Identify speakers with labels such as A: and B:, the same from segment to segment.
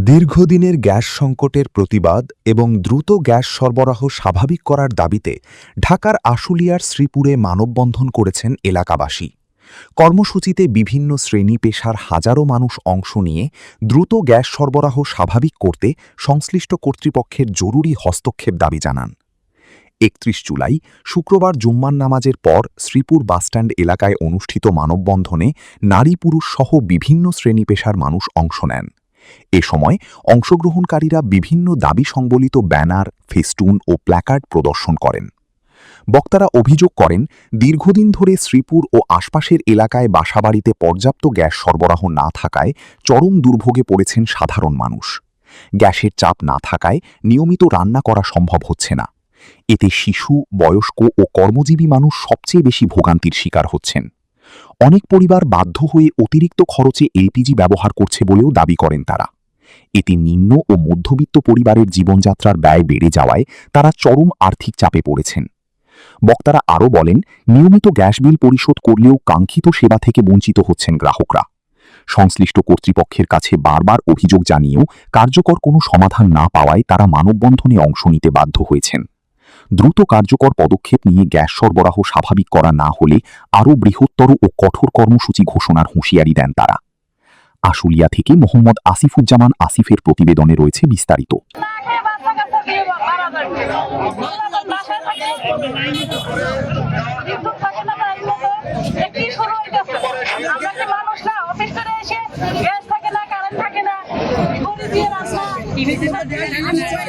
A: দীর্ঘদিনের গ্যাস সংকটের প্রতিবাদ এবং দ্রুত গ্যাস সরবরাহ স্বাভাবিক করার দাবিতে ঢাকার আশুলিয়ার শ্রীপুরে মানববন্ধন করেছেন এলাকাবাসী। কর্মসূচিতে বিভিন্ন শ্রেণী পেশার হাজারো মানুষ অংশ নিয়ে দ্রুত গ্যাস সরবরাহ স্বাভাবিক করতে সংশ্লিষ্ট কর্তৃপক্ষের জরুরি হস্তক্ষেপ দাবি জানান। ৩১ জুলাই শুক্রবার জুম্মার নামাজের পর শ্রীপুর বাসস্ট্যান্ড এলাকায় অনুষ্ঠিত মানববন্ধনে নারী পুরুষ সহ বিভিন্ন শ্রেণী পেশার মানুষ অংশ নেন। এ সময় অংশগ্রহণকারীরা বিভিন্ন দাবি সংবলিত ব্যানার, ফেস্টুন ও প্ল্যাকার্ড প্রদর্শন করেন। বক্তারা অভিযোগ করেন, দীর্ঘদিন ধরে শ্রীপুর ও আশপাশের এলাকায় বাসাবাড়িতে পর্যাপ্ত গ্যাস সরবরাহ না থাকায় চরম দুর্ভোগে পড়েছেন সাধারণ মানুষ। গ্যাসের চাপ না থাকায় নিয়মিত রান্না করা সম্ভব হচ্ছে না। এতে শিশু, বয়স্ক ও কর্মজীবী মানুষ সবচেয়ে বেশি ভোগান্তির শিকার হচ্ছেন। অনেক পরিবার বাধ্য হয়ে অতিরিক্ত খরচে এলপিজি ব্যবহার করছে বলেও দাবি করেন তারা। এতে নিম্ন ও মধ্যবিত্ত পরিবারের জীবনযাত্রার ব্যয় বেড়ে যাওয়ায় তারা চরম আর্থিক চাপে পড়েছেন। বক্তারা আরও বলেন, নিয়মিত গ্যাস বিল পরিশোধ করলেও কাঙ্ক্ষিত সেবা থেকে বঞ্চিত হচ্ছেন গ্রাহকরা। সংশ্লিষ্ট কর্তৃপক্ষের কাছে বারবার অভিযোগ জানিয়েও কার্যকর কোনো সমাধান না পাওয়ায় তারা মানববন্ধনে অংশ নিতে বাধ্য হয়েছেন। দ্রুত কার্যকর পদক্ষেপ নিয়ে গ্যাস সরবরাহ স্বাভাবিক করা না হলে আরও বৃহত্তর ও কঠোর কর্মসূচি ঘোষণার হুঁশিয়ারি দেন তারা। আশুলিয়া থেকে মোহাম্মদ আসিফুজ্জামান আসিফের প্রতিবেদনে রয়েছে বিস্তারিত।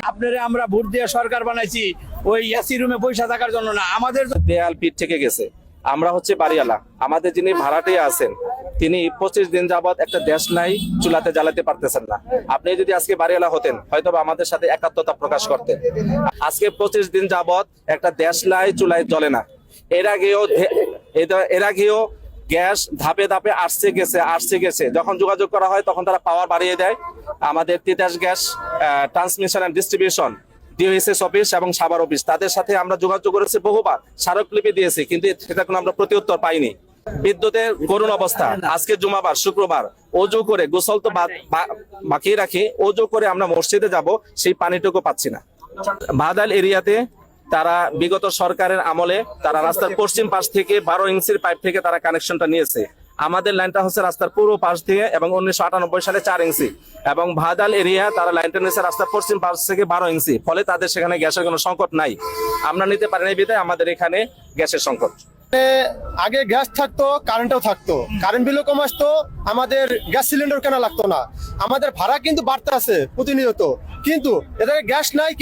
B: আপনারা আমরা ভোট দিয়ে সরকার বানাইছি ওই এসি রুমে পয়সা থাকার জন্য না। আমাদের দেয়াল পিঠ থেকে গেছে। আমরা হচ্ছে বাড়িওয়ালা, আমাদের যিনি ভাড়াটিয়া আছেন তিনি 25 দিন যাবত একটা দেশ নাই চুলাতে জ্বালাতে পারতেছেন না। আপনি যদি আজকে বাড়িওয়ালা হতেন হয়তো আমাদের সাথে একাত্মতা প্রকাশ করতেন। আজকে 25 দিন যাবত একটা দেশ নাই চুলায় জ্বলে না। এর আগেও গ্যাস ধাপে ধাপে আসছে গেছে। যখন যোগাযোগ করা হয় তখন তারা পাওয়ার বাড়িয়ে দেয়। আমাদের Titas gas transmission and distribution DOSS office এবং সাভার অফিস তাদের সাথে আমরা যোগাযোগ করেছি বহুবার, স্মারকলিপি দিয়েছি, কিন্তু সেটা কোনো আমরা প্রত্যুত্তর পাইনি। বিদ্যুতের করুণ অবস্থা। আজকে জুমাবার, শুক্রবার ওযু করে গোসল তো বাকি রাখি, ওযু করে আমরা মসজিদে যাব, সেই পানিটুকু পাচ্ছি না। ভাদাল এরিয়াতে তারা বিগত সরকারের আমলে তারা রাস্তার পশ্চিম পাশ থেকে 12 ইঞ্চির পাইপ থেকে তারা কানেকশনটা নিয়েছে। আমাদের লাইনটা হচ্ছে রাস্তার পূর্ব পাশ থেকে এবং 1998 সালে 4 ইঞ্চি, এবং ভাদাল এরিয়া তারা লাইনটা নিয়েছে রাস্তার পশ্চিম পাশ থেকে 12 ইঞ্চি। ফলে তাদের সেখানে গ্যাসের কোনো সংকট নাই। আমরা নিতে পারি না বিধায় আমাদের এখানে গ্যাসের সংকট।
C: আগে গ্যাস থাকতো, কারেন্টও থাকতো, কারেন্ট বিলও কম আসতো, আমাদের গ্যাস সিলিন্ডার কেনা লাগতো না। আমাদের ভাড়া কিন্তু বাড়তে আছে প্রতিনিয়ত, কিন্তু এদের গ্যাস নাই।